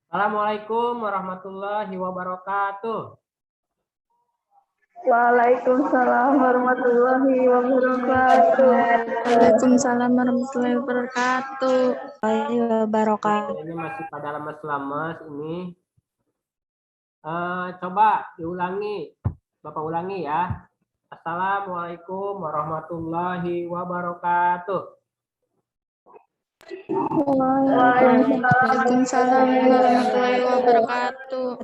Assalamualaikum warahmatullahi wabarakatuh. Waalaikumsalam warahmatullahi wabarakatuh. Waalaikumsalam warahmatullahi wabarakatuh. Ini masih pada lemes-lemes ini. Coba diulangi. Bapak ulangi ya. Assalamualaikum warahmatullahi wabarakatuh. Waalaikumsalam warahmatullahi wabarakatuh.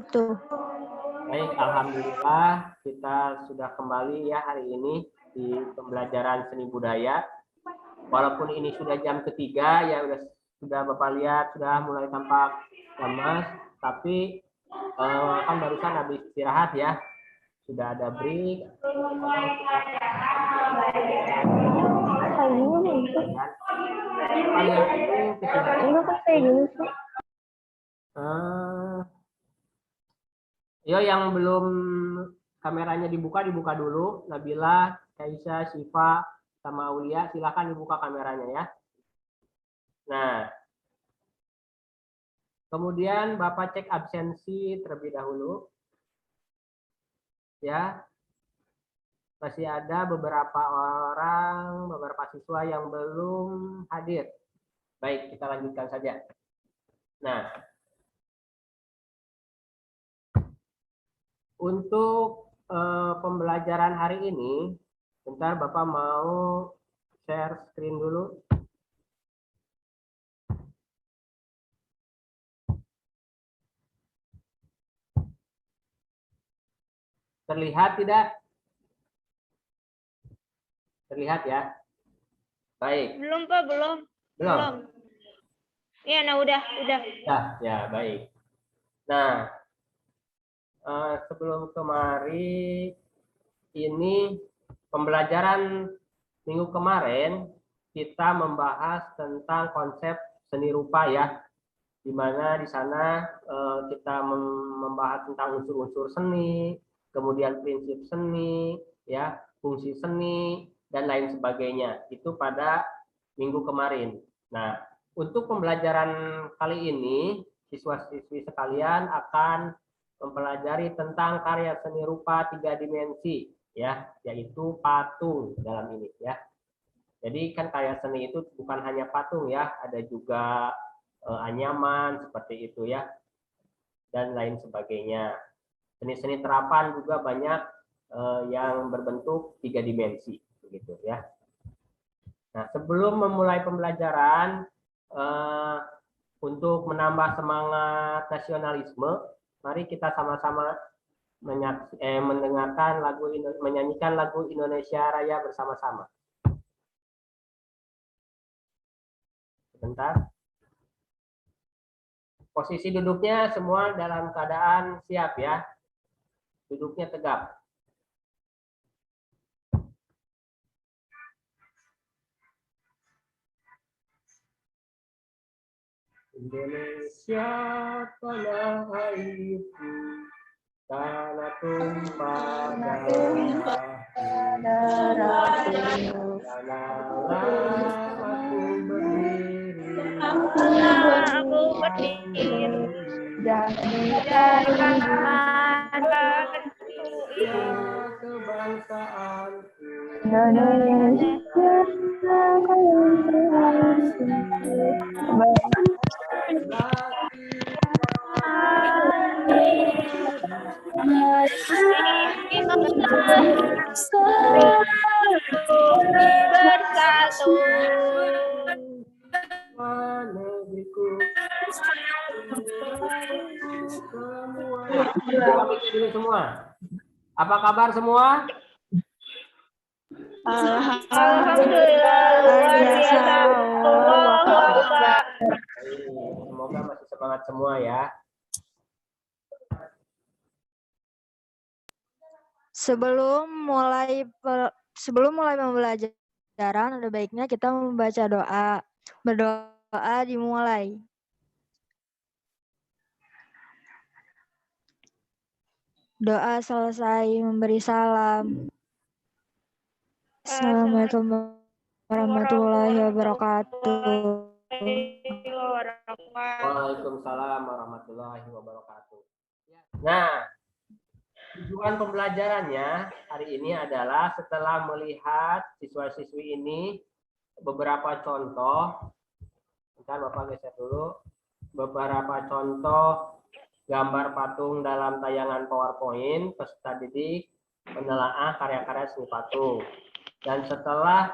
Baik, alhamdulillah kita sudah kembali ya hari ini di pembelajaran seni budaya. Walaupun ini sudah jam ketiga ya, sudah Bapak lihat sudah mulai tampak lemas, tapi kan barusan habis istirahat ya, sudah ada break. Yo, yang belum kameranya dibuka dulu. Nabila, Kaisa, Syifa, sama Aulia, silakan dibuka kameranya ya. Nah, kemudian Bapak cek absensi terlebih dahulu. Ya. Masih ada beberapa siswa yang belum hadir. Baik, kita lanjutkan saja. Nah, untuk pembelajaran hari ini, bentar Bapak mau share screen dulu. Terlihat tidak? Terlihat ya? Baik. Belum, Pak, belum. Belum. Iya, nah udah. Ya, baik. Nah, sebelum kemarin ini pembelajaran minggu kemarin kita membahas tentang konsep seni rupa ya, di mana di sana kita membahas tentang unsur-unsur seni, kemudian prinsip seni, ya, fungsi seni dan lain sebagainya. Itu pada minggu kemarin. Nah, untuk pembelajaran kali ini siswa-siswi sekalian akan mempelajari tentang karya seni rupa 3 dimensi ya, yaitu patung dalam ini ya. Jadi kan karya seni itu bukan hanya patung ya, ada juga anyaman seperti itu ya, dan lain sebagainya. Seni-seni terapan juga banyak yang berbentuk 3 dimensi begitu ya. Nah, sebelum memulai pembelajaran untuk menambah semangat nasionalisme, mari kita sama-sama menyanyikan lagu Indonesia Raya bersama-sama. Sebentar. Posisi duduknya semua dalam keadaan siap ya. Duduknya tegap. Indonesia tanah airku, tanah tumpah darahku, tanahlah aku berdiri, jadikan kebangsaanku Indonesia. Bersatu. Semua. Apa kabar semua? Alhamdulillah. Semoga masih semangat semua ya. Sebelum mulai pembelajaran, ada baiknya kita membaca doa. Berdoa dimulai. Doa selesai memberi salam. Assalamualaikum warahmatullahi wabarakatuh. wabarakatuh. Waalaikumsalam warahmatullahi wabarakatuh. Nah, tujuan pembelajarannya hari ini adalah setelah melihat siswa-siswi ini beberapa contoh. Bentar Bapak geser dulu. Beberapa contoh gambar patung dalam tayangan PowerPoint peserta didik menelaah karya-karya seni patung. Dan setelah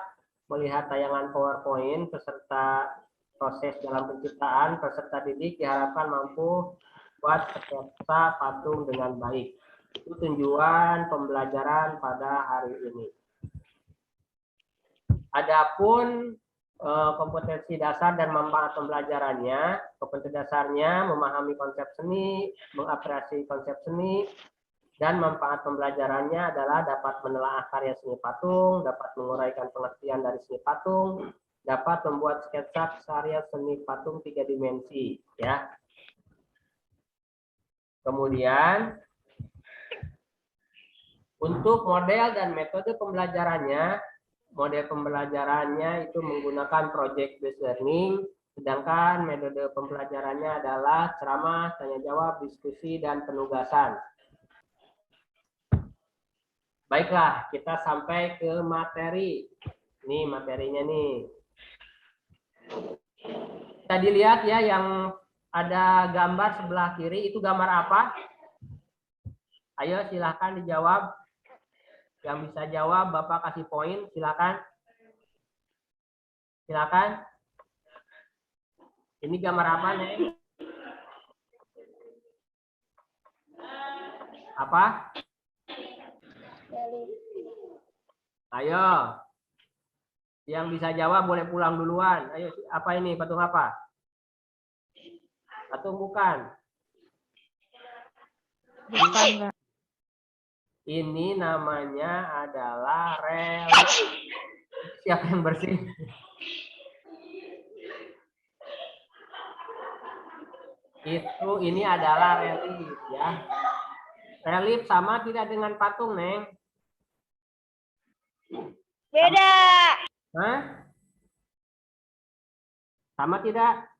melihat tayangan PowerPoint peserta proses dalam penciptaan, peserta didik diharapkan mampu buat sketsa patung dengan baik. Itu tujuan pembelajaran pada hari ini. Adapun kompetensi dasar dan manfaat pembelajarannya, kompetensi dasarnya memahami konsep seni, mengapresiasi konsep seni, dan manfaat pembelajarannya adalah dapat menelaah karya seni patung, dapat menguraikan pengertian dari seni patung, dapat membuat sketsa karya seni patung 3 dimensi, ya. Kemudian untuk model dan metode pembelajarannya, model pembelajarannya itu menggunakan project based learning, sedangkan metode pembelajarannya adalah ceramah, tanya jawab, diskusi, dan penugasan. Baiklah, kita sampai ke materi. Nih materinya nih. Kita dilihat ya, yang ada gambar sebelah kiri itu gambar apa? Ayo silahkan dijawab. Yang bisa jawab Bapak kasih poin, silakan. Silakan. Ini gambar apa nih? Apa? Ayo. Yang bisa jawab boleh pulang duluan. Ayo, apa ini? Patung apa? Patung bukan. Bukan, Kak. Ini namanya adalah relief. Siapa yang bersih? Ini adalah relief ya. Relief sama tidak dengan patung, Neng? Beda. Hah? Sama tidak?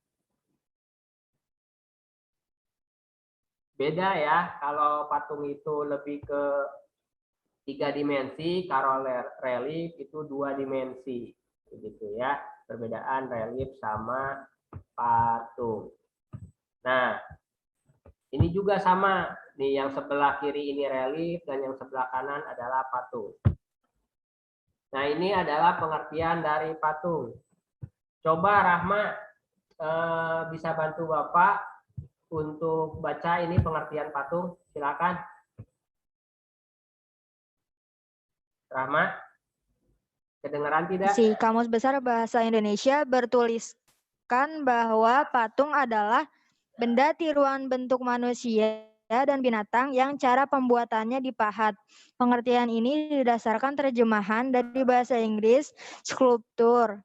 Beda ya. Kalau patung itu lebih ke 3 dimensi, kalau relief itu 2 dimensi. Begitu ya. Perbedaan relief sama patung. Nah, ini juga sama. Nih yang sebelah kiri ini relief dan yang sebelah kanan adalah patung. Nah, ini adalah pengertian dari patung. Coba Rahma bisa bantu Bapak untuk baca ini pengertian patung. Silakan. Rahma, kedengaran tidak? Di Kamus Besar Bahasa Indonesia bertuliskan bahwa patung adalah benda tiruan bentuk manusia dan binatang yang cara pembuatannya dipahat. Pengertian ini didasarkan terjemahan dari bahasa Inggris skulptur.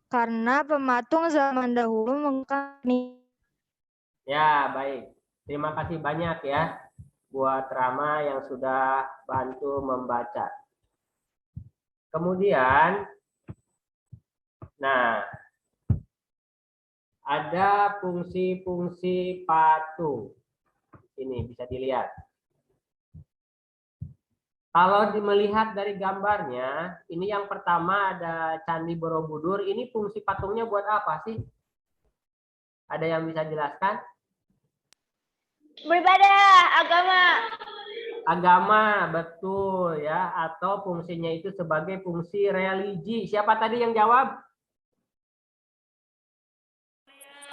Karena pematung zaman dahulu menggunakan. Ya, baik. Terima kasih banyak ya buat Rama yang sudah bantu membaca. Kemudian, nah, ada fungsi-fungsi patung. Ini bisa dilihat. Kalau melihat dari gambarnya, ini yang pertama ada Candi Borobudur. Ini fungsi patungnya buat apa sih? Ada yang bisa jelaskan? Beribadah, agama. Agama, betul ya. Atau fungsinya itu sebagai fungsi religi. Siapa tadi yang jawab?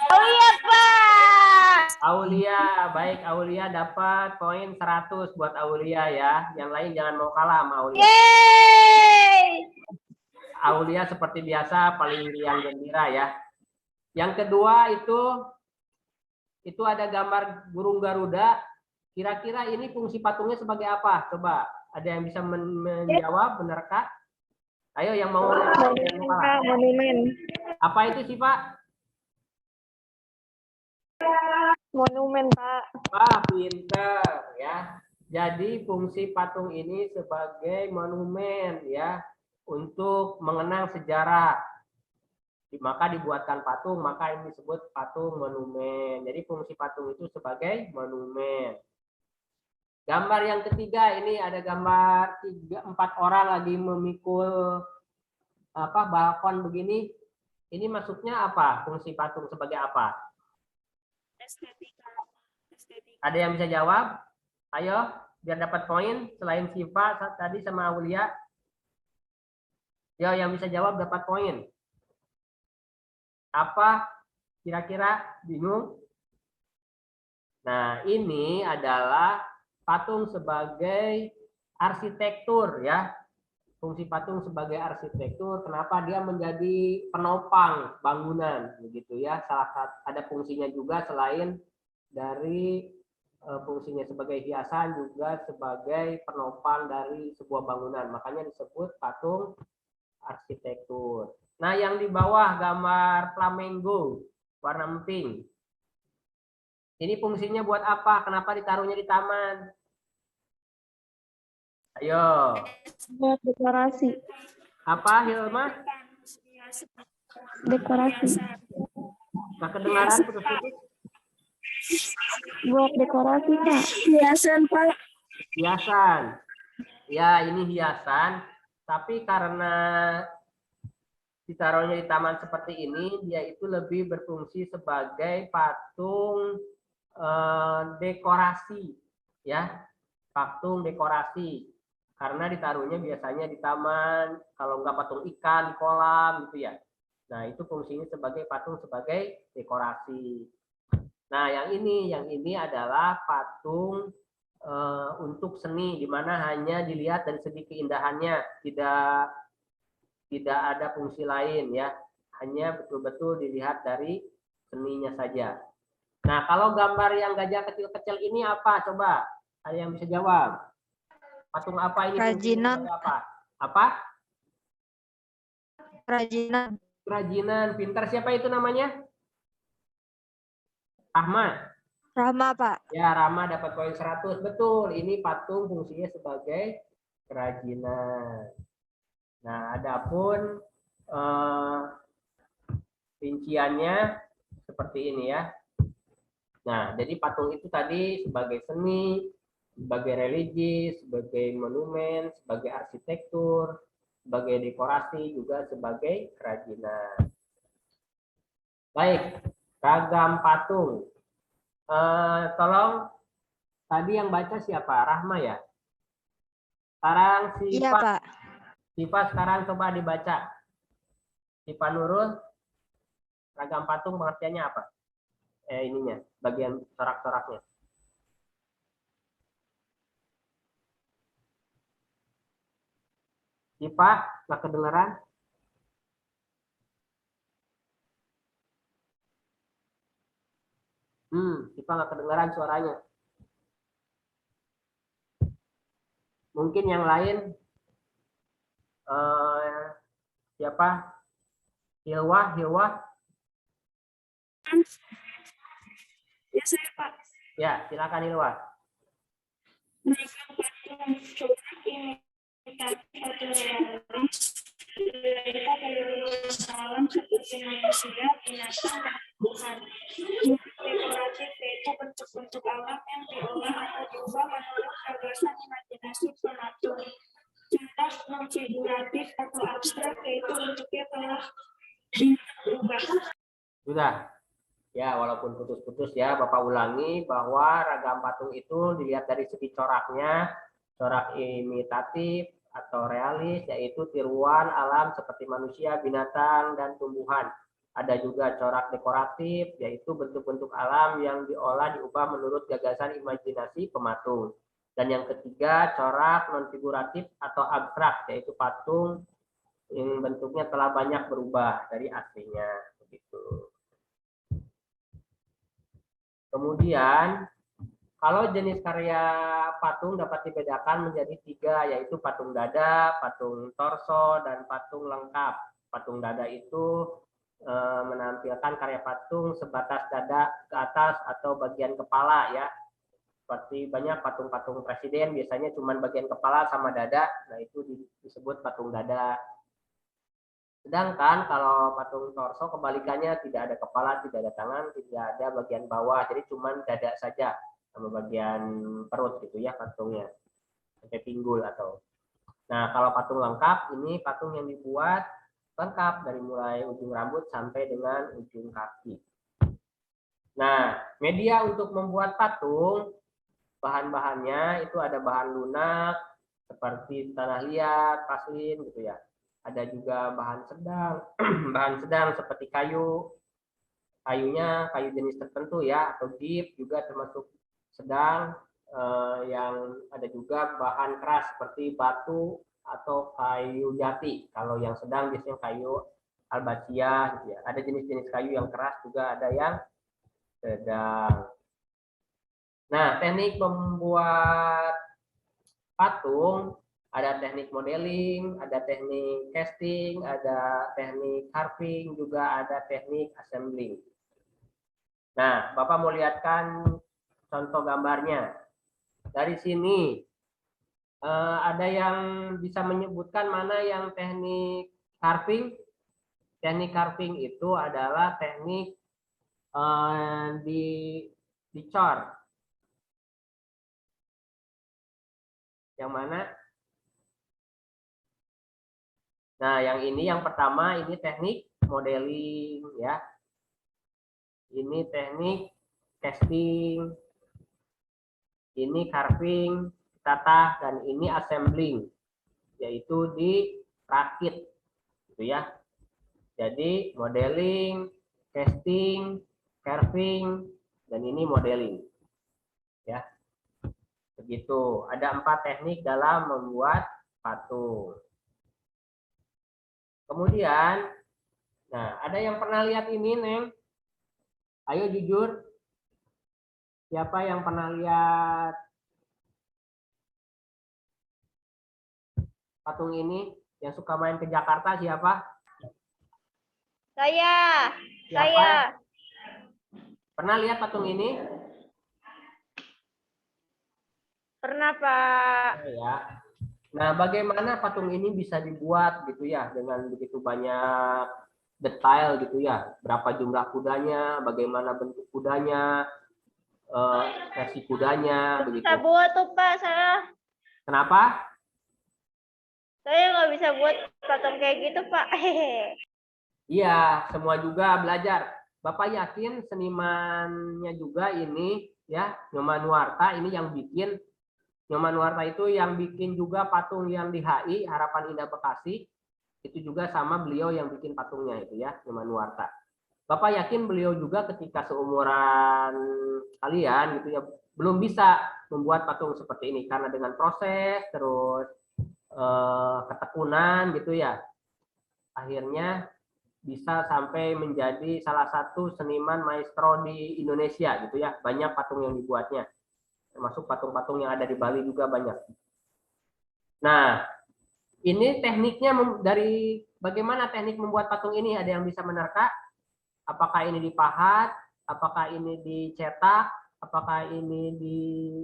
Oh iya, Pak. Aulia, baik Aulia dapat poin 100 buat Aulia ya. Yang lain jangan mau kalah sama Aulia. Yeay. Aulia seperti biasa paling riang gembira ya. Yang kedua itu ada gambar burung Garuda. Kira-kira ini fungsi patungnya sebagai apa? Coba ada yang bisa menjawab, benarkah? Ayo yang mau kalah. Monumen. Apa itu sih Pak? Monumen, Pak. Wah, pinter ya. Jadi fungsi patung ini sebagai monumen ya untuk mengenang sejarah. Maka dibuatkan patung, maka ini disebut patung monumen. Jadi fungsi patung itu sebagai monumen. Gambar yang ketiga, ini ada gambar 4 orang lagi memikul balkon begini. Ini masuknya apa? Fungsi patung sebagai apa? Estetika. Ada yang bisa jawab? Ayo, biar dapat poin. Selain Siva tadi sama Aulia. Yo, yang bisa jawab dapat poin. Apa kira-kira? Bingung? Nah, ini adalah patung sebagai arsitektur ya. Fungsi patung sebagai arsitektur, kenapa dia menjadi penopang bangunan begitu ya. Salah satu ada fungsinya juga selain dari fungsinya sebagai hiasan, juga sebagai penopang dari sebuah bangunan. Makanya disebut patung arsitektur. Nah, yang di bawah gambar flamingo warna emping. Ini fungsinya buat apa? Kenapa ditaruhnya di taman? Ayo. Buat dekorasi. Apa, Hilma? Dekorasi. Nah, kedengaran putus-putus? Buat dekorasi, Pak. Hiasan, Pak. Hiasan. Ya, ini hiasan. Tapi karena ditaruhnya di taman seperti ini, dia itu lebih berfungsi sebagai patung dekorasi, ya, patung dekorasi. Karena ditaruhnya biasanya di taman, kalau nggak patung ikan di kolam, gitu ya. Nah, itu fungsinya sebagai patung sebagai dekorasi. Nah, yang ini adalah patung untuk seni, di mana hanya dilihat dari segi keindahannya, tidak ada fungsi lain ya, hanya betul-betul dilihat dari seninya saja. Nah, kalau gambar yang gajah kecil-kecil ini apa? Coba, ada yang bisa jawab? Patung apa ini? Kerajinan. Apa? Apa? Kerajinan. Kerajinan. Pintar, siapa itu namanya? Ahmad. Rahma, Pak. Ya, Rama dapat poin 100. Betul, ini patung fungsinya sebagai kerajinan. Nah, adapun rinciannya seperti ini ya. Nah, jadi patung itu tadi sebagai seni, sebagai religi, sebagai monumen, sebagai arsitektur, sebagai dekorasi, juga sebagai kerajinan. Baik, ragam patung. Tolong, tadi yang baca siapa? Rahma ya? Sekarang Iya, Siva. Pak. Siva sekarang coba dibaca. Siva Nurul, ragam patung pengertiannya apa? Ininya, bagian corak-coraknya. Siva, nggak kedengeran? Siva nggak kedengeran suaranya. Mungkin yang lain, siapa? Hilwa. Ya, saya, Pak. Ya, silakan Hilwa. Ragam patung corak imitatif atau realis mereka dari alam seperti manusia, binatang, dan tumbuhan. Dekoratif yaitu bentuk-bentuk alam yang diolah atau diubah menurut gagasan imajinasi pematung. Contoh non-figuratif atau abstrak yaitu bentuknya telah diubah. Sudah. Ya, walaupun putus-putus ya, Bapak ulangi bahwa ragam patung itu dilihat dari segi coraknya, corak imitatif atau realis, yaitu tiruan alam seperti manusia, binatang, dan tumbuhan. Ada juga corak dekoratif, yaitu bentuk-bentuk alam yang diolah diubah menurut gagasan imajinasi pematung. Dan yang ketiga, corak non-figuratif atau abstrak, yaitu patung yang bentuknya telah banyak berubah dari aslinya. Begitu. Kemudian, kalau jenis karya patung dapat dibedakan menjadi 3, yaitu patung dada, patung torso, dan patung lengkap. Patung dada itu menampilkan karya patung sebatas dada ke atas atau bagian kepala ya. Seperti banyak patung-patung presiden biasanya cuma bagian kepala sama dada, nah itu disebut patung dada. Sedangkan kalau patung torso kebalikannya, tidak ada kepala, tidak ada tangan, tidak ada bagian bawah, jadi cuma dada saja sama bagian perut gitu ya patungnya, sampai pinggul atau. Nah, kalau patung lengkap ini patung yang dibuat lengkap dari mulai ujung rambut sampai dengan ujung kaki. Nah, media untuk membuat patung, bahan-bahannya itu ada bahan lunak seperti tanah liat, paslin gitu ya. Ada juga bahan sedang, bahan sedang seperti kayu. Kayunya kayu jenis tertentu ya, atau gip juga termasuk sedang. Yang ada juga bahan keras seperti batu atau kayu jati. Kalau yang sedang biasanya kayu albasia gitu ya. Ada jenis-jenis kayu yang keras juga, ada yang sedang. Nah, teknik membuat patung ada teknik modeling, ada teknik casting, ada teknik carving, juga ada teknik assembling. Nah, Bapak mau lihatkan contoh gambarnya. Dari sini ada yang bisa menyebutkan mana yang teknik carving? Teknik carving itu adalah teknik dicor. Yang mana? Nah, yang ini yang pertama ini teknik modeling ya. Ini teknik casting. Ini carving, tata, dan ini assembling, yaitu dirakit gitu ya. Jadi modeling, casting, carving, dan ini modeling ya. Begitu. Ada 4 teknik dalam membuat patung. Kemudian, nah ada yang pernah lihat ini, Neng? Ayo jujur. Siapa yang pernah lihat patung ini? Yang suka main ke Jakarta siapa? Saya. Siapa? Saya. Pernah lihat patung ini? Pernah, Pak. Oh, ya. Nah, bagaimana patung ini bisa dibuat gitu ya dengan begitu banyak detail gitu ya? Berapa jumlah kudanya, bagaimana bentuk kudanya, versi kudanya, begitu. Bisa buat tuh, Pak, saya. Kenapa? Saya nggak bisa buat patung kayak gitu, Pak. Iya, semua juga belajar. Bapak yakin senimannya juga ini ya, Nyoman Nuarta ini yang bikin. Nyoman Nuarta itu yang bikin juga patung yang di HI, Harapan Indah Bekasi. Itu juga sama beliau yang bikin patungnya itu ya, Nyoman Nuarta. Bapak yakin beliau juga ketika seumuran kalian gitu ya, belum bisa membuat patung seperti ini. Karena dengan proses, terus ketekunan gitu ya, akhirnya bisa sampai menjadi salah satu seniman maestro di Indonesia gitu ya. Banyak patung yang dibuatnya. Termasuk patung-patung yang ada di Bali juga banyak. Nah, ini tekniknya dari bagaimana teknik membuat patung ini, ada yang bisa menerka? Apakah ini dipahat? Apakah ini dicetak? Apakah ini di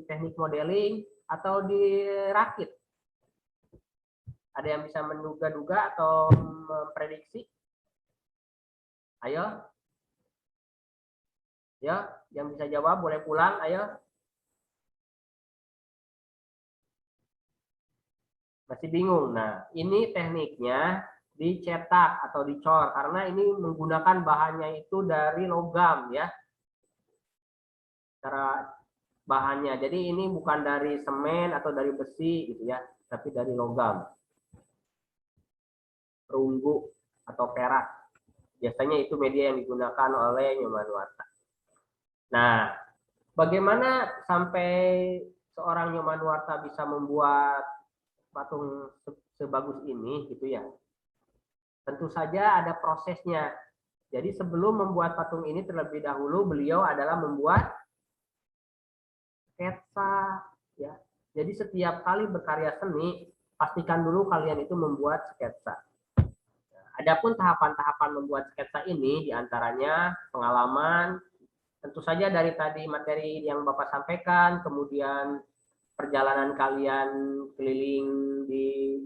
teknik modeling? Atau dirakit? Ada yang bisa menduga-duga atau memprediksi? Ayo. Ya, yang bisa jawab boleh pulang, ayo. Masih bingung. Nah, ini tekniknya dicetak atau dicor karena ini menggunakan bahannya itu dari logam ya. Cara bahannya. Jadi ini bukan dari semen atau dari besi gitu ya, tapi dari logam. Perunggu atau perak. Biasanya itu media yang digunakan oleh Nyoman Nuarta. Nah, bagaimana sampai seorang Nyoman Nuarta bisa membuat patung sebagus ini gitu ya? Tentu saja ada prosesnya. Jadi sebelum membuat patung ini terlebih dahulu beliau adalah membuat sketsa ya. Jadi setiap kali berkarya seni pastikan dulu kalian itu membuat sketsa. Adapun tahapan-tahapan membuat sketsa ini diantaranya pengalaman, tentu saja dari tadi materi yang Bapak sampaikan, kemudian perjalanan kalian keliling di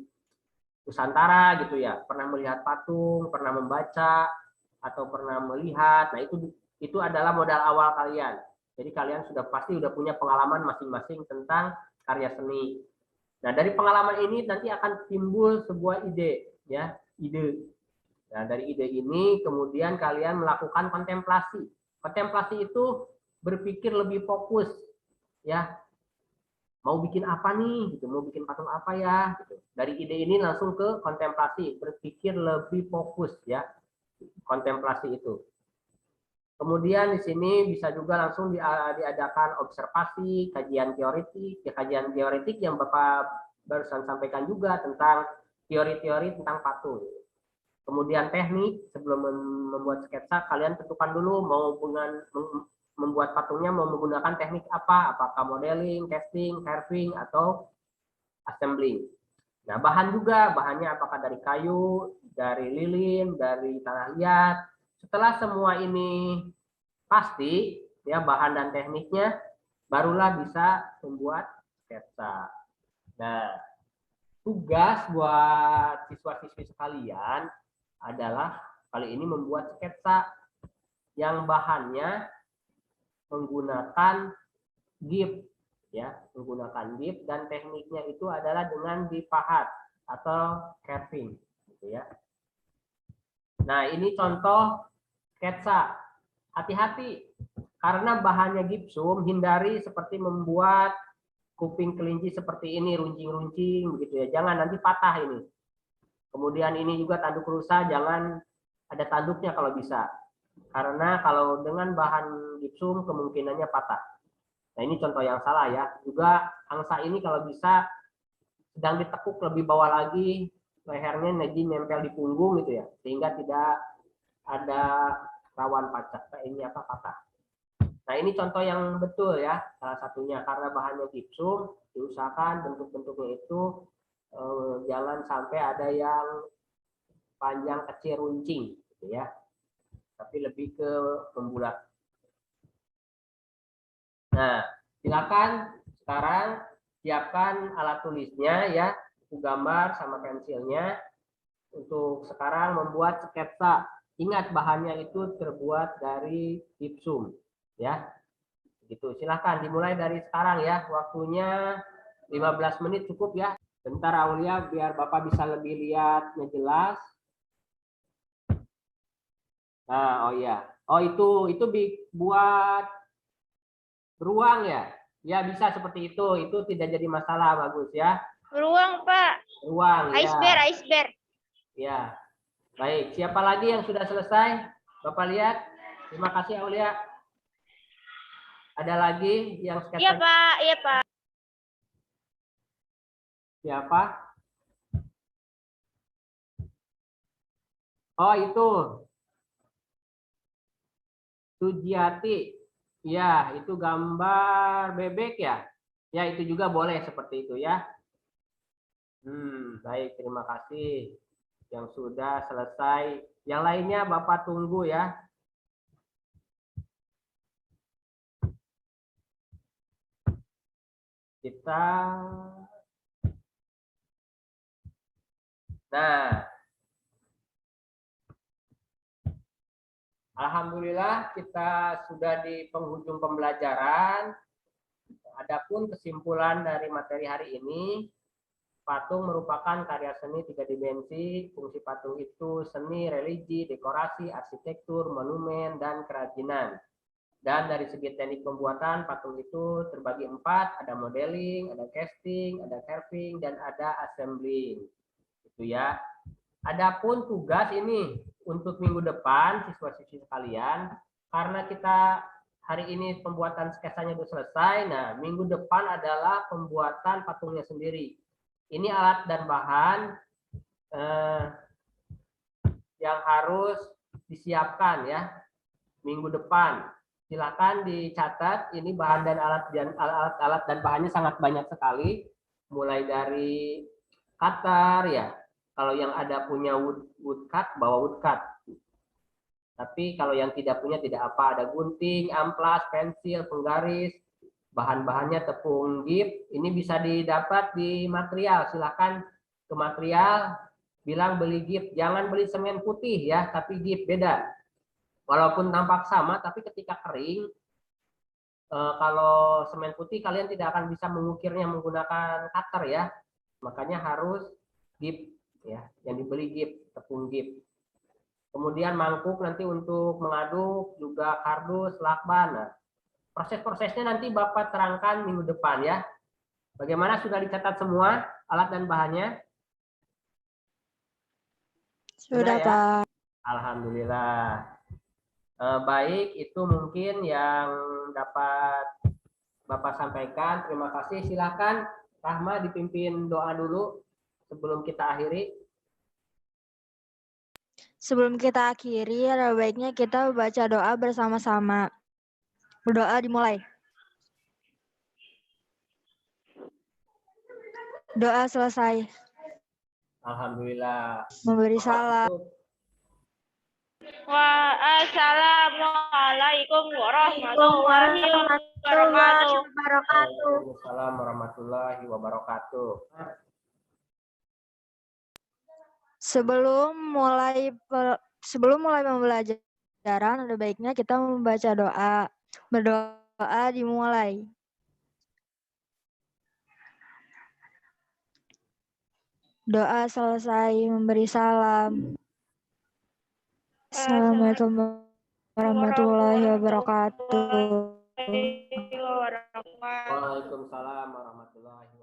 Nusantara gitu ya, pernah melihat patung, pernah membaca atau pernah melihat. Nah, itu adalah modal awal kalian. Jadi kalian pasti sudah punya pengalaman masing-masing tentang karya seni. Nah, dari pengalaman ini nanti akan timbul sebuah ide, ya, ide. Nah, dari ide ini kemudian kalian melakukan kontemplasi. Kontemplasi itu berpikir lebih fokus, ya. Mau bikin apa nih? Gitu, mau bikin patung apa ya? Gitu. Dari ide ini langsung ke kontemplasi, berpikir lebih fokus, ya. Kontemplasi itu. Kemudian di sini bisa juga langsung diadakan observasi, kajian teoretik, ya, kajian teoretik yang Bapak barusan sampaikan juga tentang teori-teori tentang patung. Kemudian teknik, sebelum membuat sketsa, kalian tentukan dulu mau membuat patungnya mau menggunakan teknik apa, apakah modeling, casting, carving, atau assembling. Nah, bahan juga, bahannya apakah dari kayu, dari lilin, dari tanah liat. Setelah semua ini pasti, ya, bahan dan tekniknya, barulah bisa membuat sketsa. Nah, tugas buat siswa-siswi sekalian adalah kali ini membuat sketsa yang bahannya menggunakan GIF, ya, menggunakan GIF, dan tekniknya itu adalah dengan dipahat atau carving, gitu ya. Nah, ini contoh sketsa. Hati-hati, karena bahannya gipsum, hindari seperti membuat kuping kelinci seperti ini, runcing-runcing, begitu ya. Jangan, nanti patah ini. Kemudian ini juga tanduk rusa, jangan ada tanduknya kalau bisa. Karena kalau dengan bahan gipsum, kemungkinannya patah. Nah, ini contoh yang salah ya. Juga angsa ini kalau bisa sedang ditekuk lebih bawah lagi, lehernya lagi nempel di punggung gitu ya, sehingga tidak ada rawan patah. Nah, ini contoh yang betul ya, salah satunya karena bahannya gipsum, diusahakan bentuk-bentuknya itu jangan sampai ada yang panjang kecil runcing gitu ya, tapi lebih ke membulat. Nah, silakan sekarang siapkan alat tulisnya ya, buku gambar sama pensilnya untuk sekarang membuat sketsa. Ingat, bahannya itu terbuat dari gipsum, ya. Gitu. Silahkan dimulai dari sekarang ya. Waktunya 15 menit cukup ya. Bentar Aulia biar Bapak bisa lebih lihatnya jelas. Nah, oh iya. Oh, itu buat beruang ya. Ya, bisa seperti itu. Itu tidak jadi masalah, bagus ya. Beruang, Pak. Beruang ya. Iceberg. Ya. Baik, siapa lagi yang sudah selesai? Bapak lihat. Terima kasih Aulia. Ada lagi yang sketsa? Iya, Pak. Iya, Pak. Siapa? Oh, itu. Sujiati. Ya, itu gambar bebek ya. Ya, itu juga boleh seperti itu ya. Baik, terima kasih yang sudah selesai. Yang lainnya Bapak tunggu ya. Nah, alhamdulillah kita sudah di penghujung pembelajaran. Adapun kesimpulan dari materi hari ini, patung merupakan karya seni 3 dimensi. Fungsi patung itu seni, religi, dekorasi, arsitektur, monumen, dan kerajinan. Dan dari segi teknik pembuatan, patung itu terbagi 4, ada modeling, ada casting, ada carving, dan ada assembling. Itu ya. Adapun tugas ini untuk minggu depan, siswa-siswi sekalian, karena kita hari ini pembuatan sketsanya sudah selesai, nah minggu depan adalah pembuatan patungnya sendiri. Ini alat dan bahan yang harus disiapkan ya minggu depan. Silakan dicatat, ini bahan dan alat dan bahannya sangat banyak sekali, mulai dari cutter ya. Kalau yang ada punya woodcut, bawa woodcut. Tapi kalau yang tidak punya tidak apa, ada gunting, amplas, pensil, penggaris, bahan-bahannya tepung gip. Ini bisa didapat di material. Silakan ke material, bilang beli gift. Jangan beli semen putih ya, tapi gift beda. Walaupun tampak sama, tapi ketika kering, kalau semen putih kalian tidak akan bisa mengukirnya menggunakan cutter ya. Makanya harus gift ya, yang dibeli gift, tepung gift. Kemudian mangkuk nanti untuk mengaduk, juga kardus, lakban. Nah, proses-prosesnya nanti Bapak terangkan minggu depan ya. Bagaimana, sudah dicatat semua alat dan bahannya? Sudah, ya? Pak. Alhamdulillah. Baik, itu mungkin yang dapat Bapak sampaikan. Terima kasih. Silakan Rahma dipimpin doa dulu sebelum kita akhiri. Sebelum kita akhiri, ada baiknya kita baca doa bersama-sama. Berdoa dimulai. Doa selesai. Alhamdulillah. Memberi salam. Wassalamualaikum warahmatullahi wabarakatuh. Waalaikumsalam warahmatullahi wabarakatuh. Sebelum mulai pembelajaran, ada baiknya kita membaca doa. Berdoa dimulai. Doa selesai, memberi salam. Assalamualaikum warahmatullahi wabarakatuh. Waalaikumsalam warahmatullahi